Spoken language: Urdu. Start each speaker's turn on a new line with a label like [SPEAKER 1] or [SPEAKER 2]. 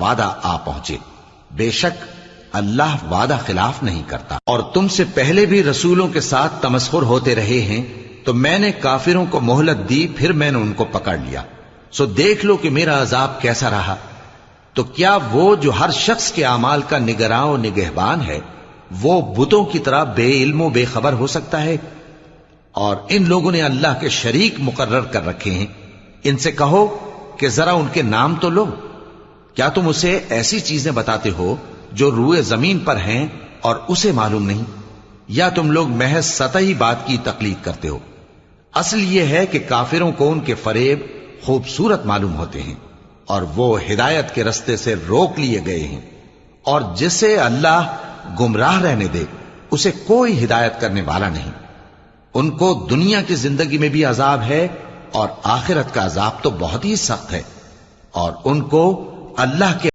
[SPEAKER 1] وعدہ آ پہنچے، بے شک اللہ وعدہ خلاف نہیں کرتا۔ اور تم سے پہلے بھی رسولوں کے ساتھ تمسخر ہوتے رہے ہیں، تو میں نے کافروں کو مہلت دی، پھر میں نے ان کو پکڑ لیا، سو دیکھ لو کہ میرا عذاب کیسا رہا۔ تو کیا وہ جو ہر شخص کے اعمال کا نگراں و نگہبان ہے، وہ بتوں کی طرح بے علم و بے خبر ہو سکتا ہے؟ اور ان لوگوں نے اللہ کے شریک مقرر کر رکھے ہیں، ان سے کہو کہ ذرا ان کے نام تو لو۔ کیا تم اسے ایسی چیزیں بتاتے ہو جو روئے زمین پر ہیں اور اسے معلوم نہیں، یا تم لوگ محض سطحی بات کی تقلید کرتے ہو؟ اصل یہ ہے کہ کافروں کو ان کے فریب خوبصورت معلوم ہوتے ہیں، اور وہ ہدایت کے رستے سے روک لیے گئے ہیں، اور جسے اللہ گمراہ رہنے دے اسے کوئی ہدایت کرنے والا نہیں۔ ان کو دنیا کی زندگی میں بھی عذاب ہے، اور آخرت کا عذاب تو بہت ہی سخت ہے، اور ان کو اللہ کے